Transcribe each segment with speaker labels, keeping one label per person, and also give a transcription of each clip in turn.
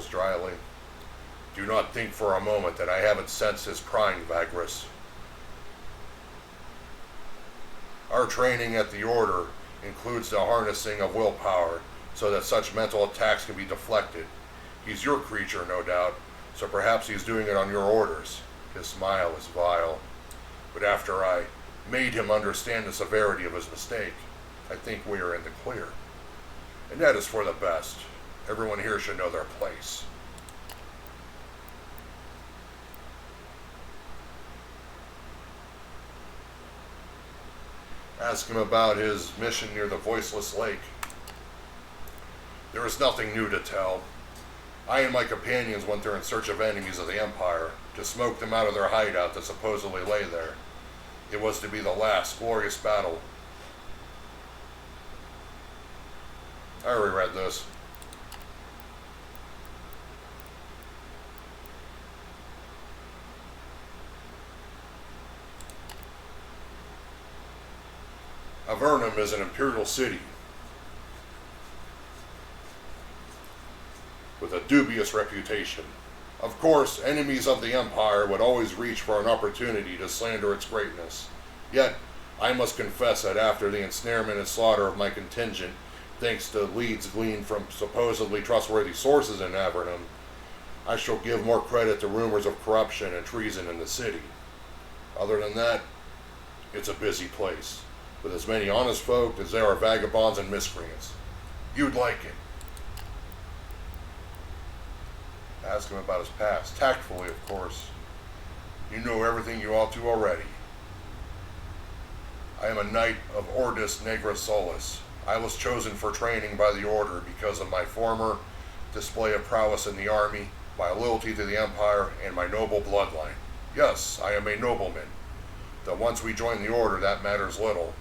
Speaker 1: dryly. Do not think for a moment that I haven't sensed his prying, Vagrus. Our training at the Order includes the harnessing of willpower so that such mental attacks can be deflected. He's your creature, no doubt, so perhaps he's doing it on your orders. His smile is vile. But after I made him understand the severity of his mistake, I think we are in the clear. And that is for the best. Everyone here should know their place. Ask him about his mission near the Voiceless Lake. There is nothing new to tell. I and my companions went there in search of enemies of the Empire, to smoke them out of their hideout that supposedly lay there. It was to be the last glorious battle. I already read this. Avernum is an imperial city with a dubious reputation. Of course, enemies of the Empire would always reach for an opportunity to slander its greatness. Yet, I must confess that after the ensnarement and slaughter of my contingent, thanks to leads gleaned from supposedly trustworthy sources in Avernum, I shall give more credit to rumors of corruption and treason in the city. Other than that, it's a busy place, with as many honest folk as there are vagabonds and miscreants. You'd like it. Ask him about his past, tactfully, of course. You know everything you ought to already. I am a knight of Ordis Negra Solis. I was chosen for training by the Order because of my former display of prowess in the army, my loyalty to the Empire, and my noble bloodline. Yes, I am a nobleman. Though once we join the Order, that matters little.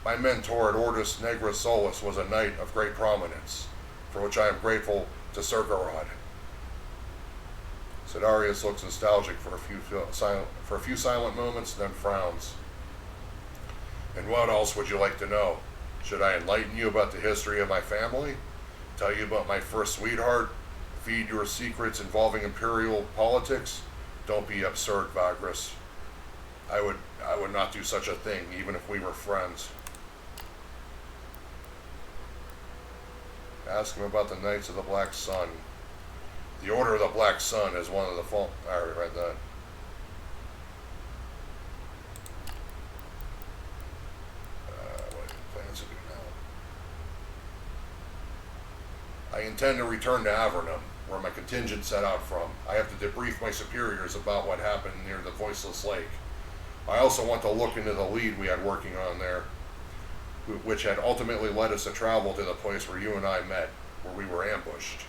Speaker 1: My mentor at Ordis Negra Solis was a knight of great prominence, for which I am grateful to Sergarod. Sidarius looks nostalgic for a few silent moments, then frowns. And what else would you like to know? Should I enlighten you about the history of my family? Tell you about my first sweetheart? Feed your secrets involving imperial politics? Don't be absurd, Vagrus. I would not do such a thing, even if we were friends. Ask him about the Knights of the Black Sun. The Order of the Black Sun is one of the I already read that. What are your plans to do now? I intend to return to Avernum, where my contingent set out from. I have to debrief my superiors about what happened near the Voiceless Lake. I also want to look into the lead we had working on there, which had ultimately led us to travel to the place where you and I met, where we were ambushed.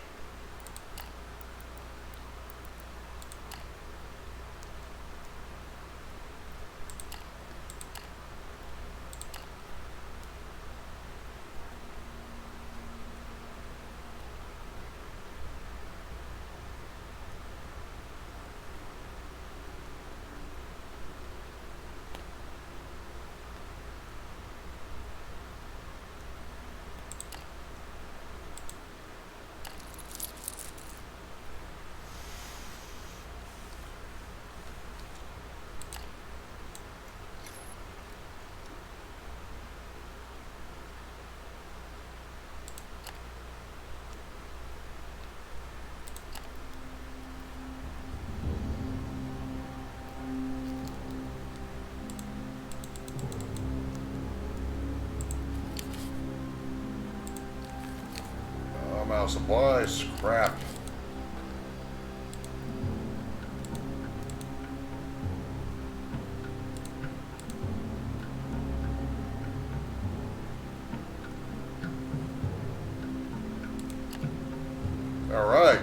Speaker 1: Supplies, crap. All right.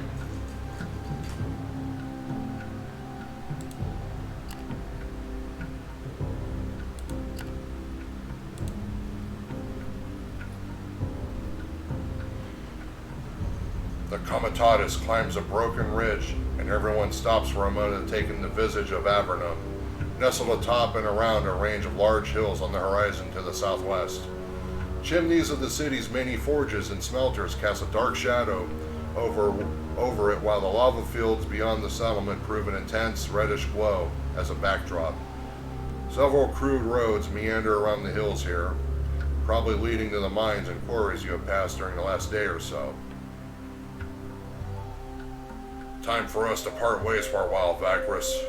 Speaker 1: The Comitatus climbs a broken ridge, and everyone stops for a moment to take in the visage of Avernum, nestled atop and around a range of large hills on the horizon to the southwest. Chimneys of the city's many forges and smelters cast a dark shadow over over it while the lava fields beyond the settlement prove an intense reddish glow as a backdrop. Several crude roads meander around the hills here, probably leading to the mines and quarries you have passed during the last day or so. Time for us to part ways for a while, Vagrus.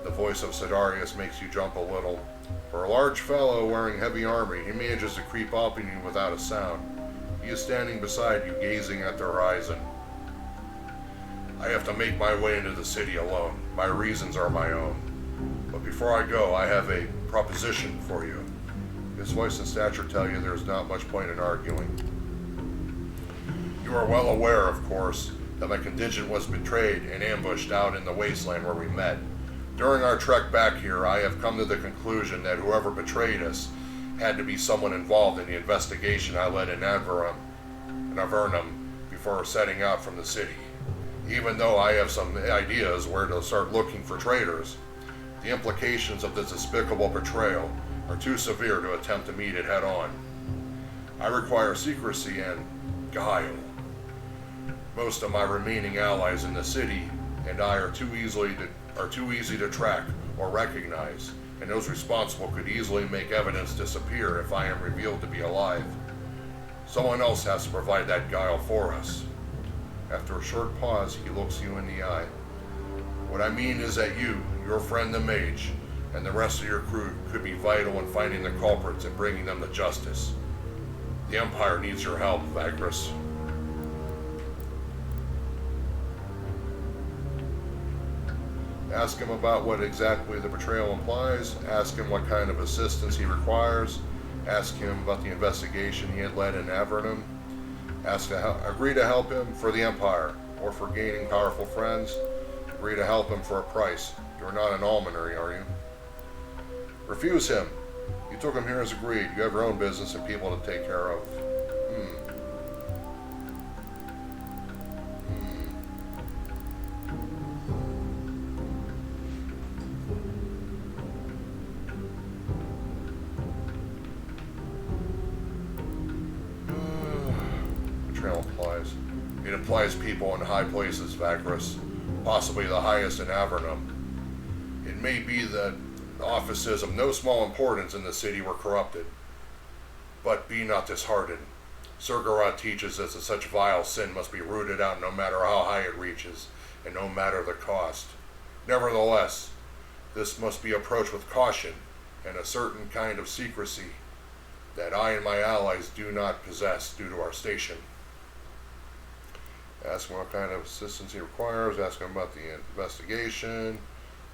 Speaker 1: The voice of Sidarius makes you jump a little. For a large fellow wearing heavy armor, he manages to creep up on you without a sound. He is standing beside you, gazing at the horizon. I have to make my way into the city alone. My reasons are my own. But before I go, I have a proposition for you. His voice and stature tell you there is not much point in arguing. You are well aware, of course, that my contingent was betrayed and ambushed out in the wasteland where we met. During our trek back here, I have come to the conclusion that whoever betrayed us had to be someone involved in the investigation I led in Avernum before setting out from the city. Even though I have some ideas where to start looking for traitors, the implications of this despicable betrayal are too severe to attempt to meet it head on. I require secrecy and guile. Most of my remaining allies in the city and I are too easy to track or recognize, and those responsible could easily make evidence disappear if I am revealed to be alive. Someone else has to provide that guile for us. After a short pause, he looks you in the eye. What I mean is that you, your friend the mage, and the rest of your crew could be vital in finding the culprits and bringing them to justice. The Empire needs your help, Vagrus. Ask him about what exactly the betrayal implies. Ask him what kind of assistance he requires. Ask him about the investigation he had led in Avernum. Agree to help him for the Empire, or for gaining powerful friends. Agree to help him for a price. You're not an almonry, are you? Refuse him. You took him here as agreed. You have your own business and people to take care of. It implies people in high places, Vagrus, possibly the highest in Avernum. It may be that offices of no small importance in the city were corrupted. But be not disheartened. Surgarod teaches us that such vile sin must be rooted out no matter how high it reaches, and no matter the cost. Nevertheless, this must be approached with caution and a certain kind of secrecy that I and my allies do not possess due to our station. Ask him what kind of assistance he requires. Ask him about the investigation.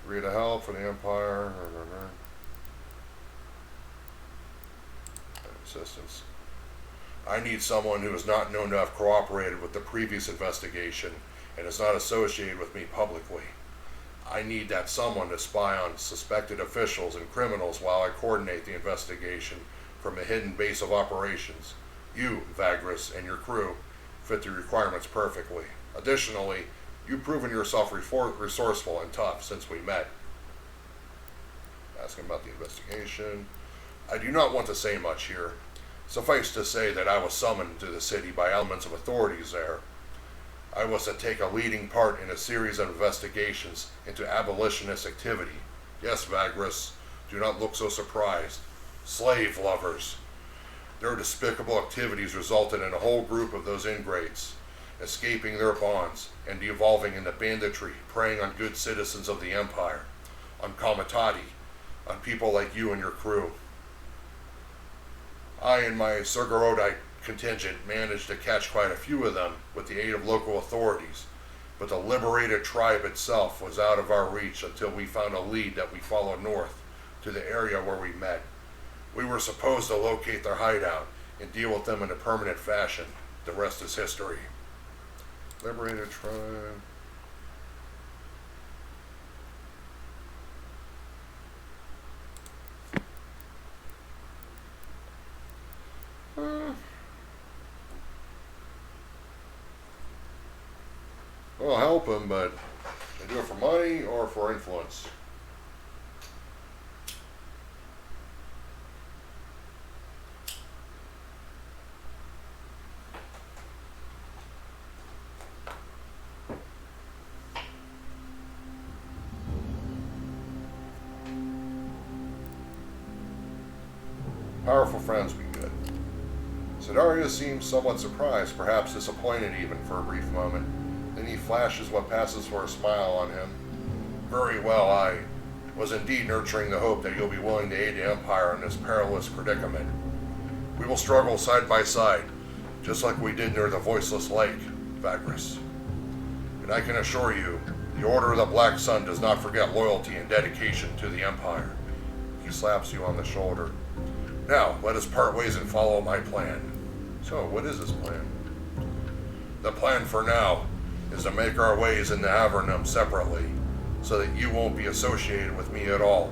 Speaker 1: Agree to help for the Empire. Assistance. I need someone who is not known to have cooperated with the previous investigation and is not associated with me publicly. I need that someone to spy on suspected officials and criminals while I coordinate the investigation from a hidden base of operations. You, Vagrus, and your crew fit the requirements perfectly. Additionally, you've proven yourself resourceful and tough since we met. Ask him about the investigation. I do not want to say much here. Suffice to say that I was summoned to the city by elements of authorities there. I was to take a leading part in a series of investigations into abolitionist activity. Yes, Vagrus, do not look so surprised. Slave lovers. Their despicable activities resulted in a whole group of those ingrates escaping their bonds and devolving into banditry, preying on good citizens of the Empire, on Comitati, on people like you and your crew. I and my Surgarodite contingent managed to catch quite a few of them with the aid of local authorities, but the liberated tribe itself was out of our reach until we found a lead that we followed north to the area where we met. We were supposed to locate their hideout and deal with them in a permanent fashion. The rest is history. Liberated tribe. Well, I'll help them, but they do it for money or for influence. Powerful friends be good. Sidarius seems somewhat surprised, perhaps disappointed even for a brief moment. Then he flashes what passes for a smile on him. Very well, I was indeed nurturing the hope that you'll be willing to aid the Empire in this perilous predicament. We will struggle side by side, just like we did near the Voiceless Lake, Vagrus. And I can assure you, the Order of the Black Sun does not forget loyalty and dedication to the Empire. He slaps you on the shoulder. Now, let us part ways and follow my plan. So, what is this plan? The plan for now is to make our ways into Avernum separately, so that you won't be associated with me at all.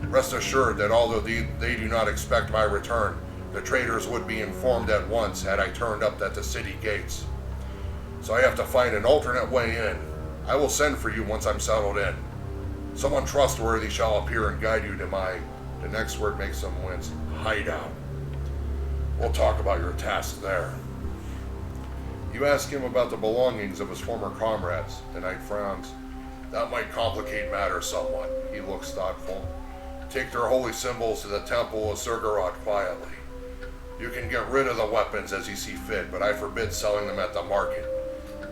Speaker 1: Rest assured that although they do not expect my return, the traitors would be informed at once had I turned up at the city gates. So I have to find an alternate way in. I will send for you once I'm settled in. Someone trustworthy shall appear and guide you to the next word makes them wince, hideout. We'll talk about your task there. You ask him about the belongings of his former comrades. The knight frowns. That might complicate matters somewhat. He looks thoughtful. Take their holy symbols to the temple of Surgaroth quietly. You can get rid of the weapons as you see fit, but I forbid selling them at the market.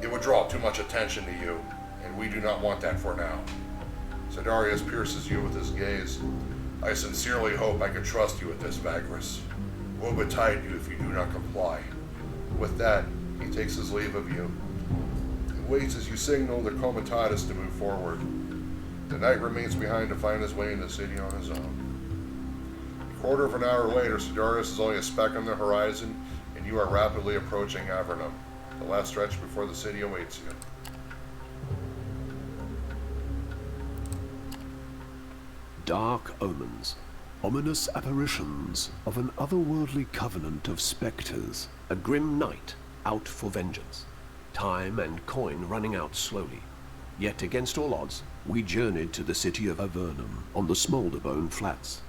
Speaker 1: It would draw too much attention to you, and we do not want that for now. Sidarius pierces you with his gaze. I sincerely hope I can trust you with this, Vagrus. Woe betide you if you do not comply. With that, he takes his leave of you. He waits as you signal the Comitatus to move forward. The knight remains behind to find his way in the city on his own. A quarter of an hour later, Sidarius is only a speck on the horizon, and you are rapidly approaching Avernum, the last stretch before the city awaits you.
Speaker 2: Dark omens, ominous apparitions of an otherworldly covenant of spectres, a grim night out for vengeance, time and coin running out slowly. Yet against all odds, we journeyed to the city of Avernum on the Smoulderbone Flats,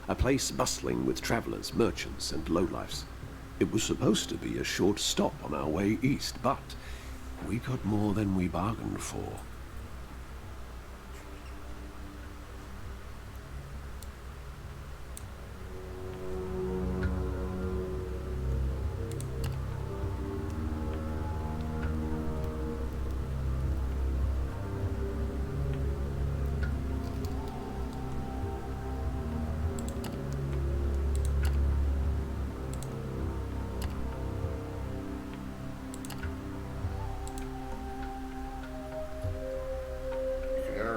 Speaker 2: a place bustling with travellers, merchants and lowlifes. It was supposed to be a short stop on our way east, but we got more than we bargained for.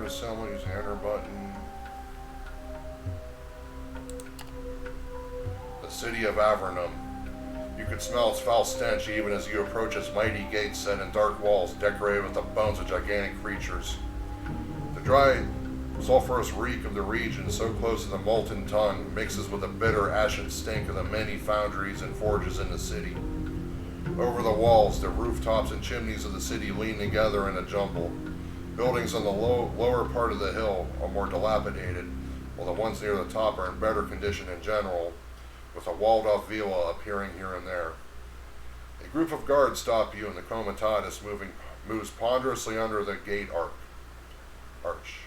Speaker 1: Someone use the enter button. The city of Avernum. You can smell its foul stench even as you approach its mighty gates set in dark walls decorated with the bones of gigantic creatures. The dry, sulphurous reek of the region so close to the molten tongue mixes with the bitter, ashen stink of the many foundries and forges in the city. Over the walls, the rooftops and chimneys of the city lean together in a jumble. Buildings on the lower part of the hill are more dilapidated, while the ones near the top are in better condition in general, with a walled-off villa appearing here and there. A group of guards stop you, and the Comitatus moves ponderously under the gate arch.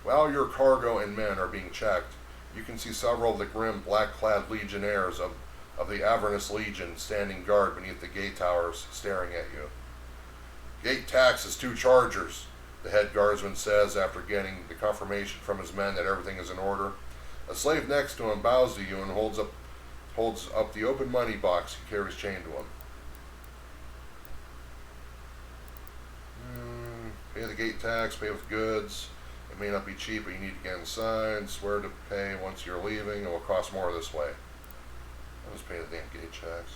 Speaker 1: While your cargo and men are being checked, you can see several of the grim, black-clad legionnaires of the Avernus Legion standing guard beneath the gate towers, staring at you. Gate tax is 2 chargers, the head guardsman says after getting the confirmation from his men that everything is in order. A slave next to him bows to you and holds up the open money box he carries chained to him. Pay the gate tax, pay with goods. It may not be cheap, but you need to get inside. Swear to pay once you're leaving. It will cost more this way. I'll just pay the damn gate tax.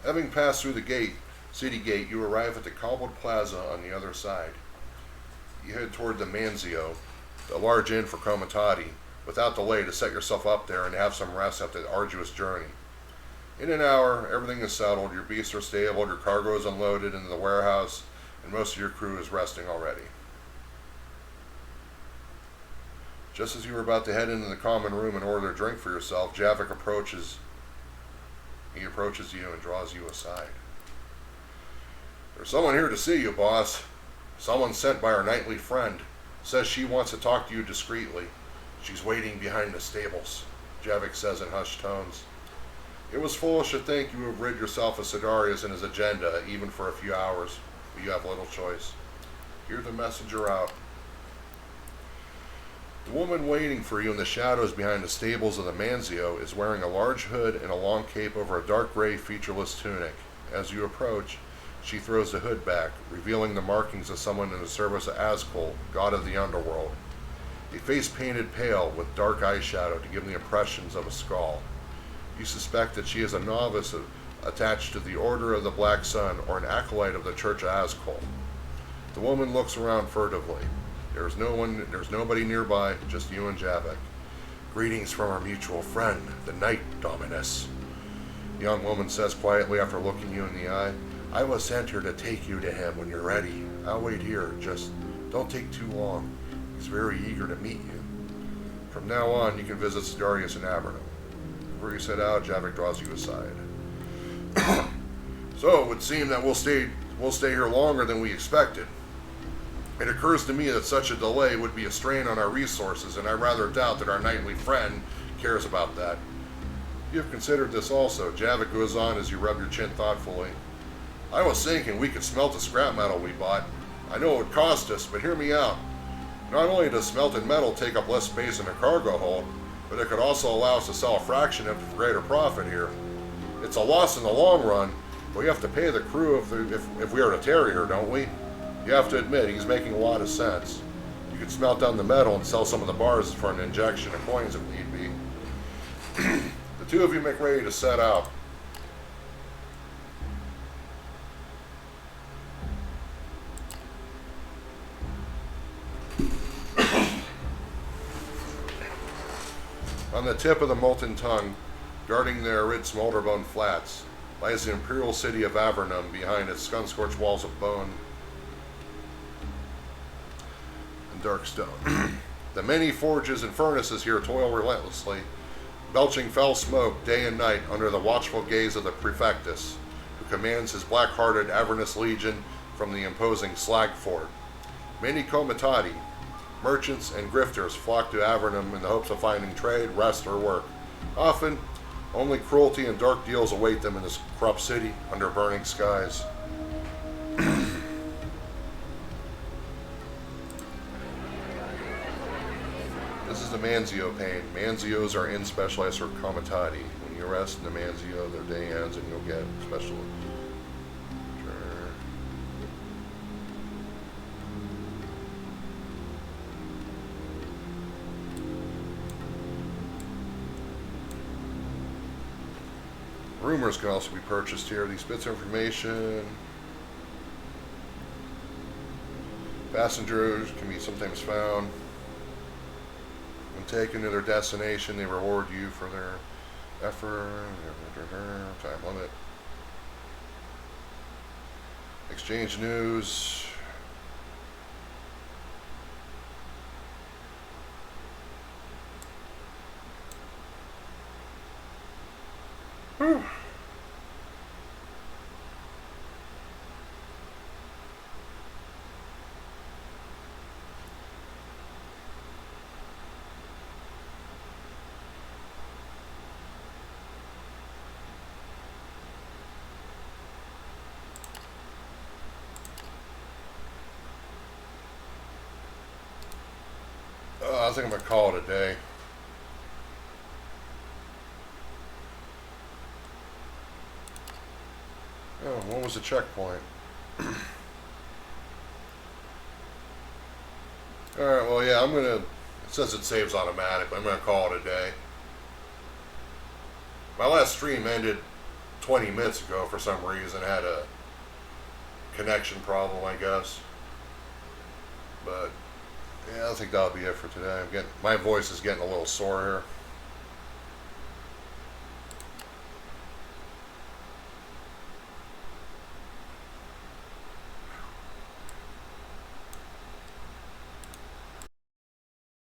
Speaker 1: Having passed through the city gate, you arrive at the cobbled plaza on the other side. You head toward the Manzio, the large inn for Comitati, without delay to set yourself up there and have some rest after the arduous journey. In an hour, everything is settled, your beasts are stabled, your cargo is unloaded into the warehouse, and most of your crew is resting already. Just as you were about to head into the common room and order a drink for yourself, Javik approaches you and draws you aside. There's someone here to see you, boss. Someone sent by our knightly friend. Says she wants to talk to you discreetly. She's waiting behind the stables, Javik says in hushed tones. It was foolish to think you would rid yourself of Sidarius and his agenda, even for a few hours, but you have little choice. Hear the messenger out. The woman waiting for you in the shadows behind the stables of the Manzio is wearing a large hood and a long cape over a dark gray, featureless tunic. As you approach, she throws the hood back, revealing the markings of someone in the service of Azkul, god of the underworld. A face painted pale with dark eyeshadow to give the impressions of a skull. You suspect that she is a novice attached to the Order of the Black Sun or an acolyte of the Church of Azkul. The woman looks around furtively. There's nobody nearby, just you and Javik. Greetings from our mutual friend, the Night Dominus. The young woman says quietly after looking you in the eye, I was sent here to take you to him when you're ready. I'll wait here, just don't take too long. He's very eager to meet you. From now on, you can visit Sidarius in Avernum. Before you set out, Javik draws you aside. So, it would seem that we'll stay here longer than we expected. It occurs to me that such a delay would be a strain on our resources, and I rather doubt that our knightly friend cares about that. You have considered this also, Javik goes on as you rub your chin thoughtfully. I was thinking we could smelt the scrap metal we bought. I know it would cost us, but hear me out. Not only does smelted metal take up less space in a cargo hold, but it could also allow us to sell a fraction of it for greater profit here. It's a loss in the long run, but we have to pay the crew if we are to tarry here, don't we? You have to admit, he's making a lot of sense. You could smelt down the metal and sell some of the bars for an injection of coins if need be. The two of you make ready to set out. On the tip of the molten tongue, guarding the arid smolderbone flats, lies the imperial city of Avernum behind its sun-scorched walls of bone and dark stone. The many forges and furnaces here toil relentlessly, belching foul smoke day and night under the watchful gaze of the Prefectus, who commands his black-hearted Avernus legion from the imposing Slag Fort. Many comitati, merchants, and grifters flock to Avernum in the hopes of finding trade, rest, or work. Often, only cruelty and dark deals await them in this corrupt city under burning skies. This is the Manzio pane. Manzios are in specialized for comitati. When you rest in the Manzio, their day ends and you'll get special. Rumors can also be purchased here. These bits of information. Passengers can be sometimes found. When taken to their destination, they reward you for their effort. Time limit. Exchange news. Whew. I think I'm going to call it a day. Oh, what was the checkpoint? Alright, well, yeah, I'm going to... It says it saves automatic, but I'm going to call it a day. My last stream ended 20 minutes ago for some reason. Had a connection problem, I guess. But... yeah, I think that'll be it for today. My voice is getting a little sore here.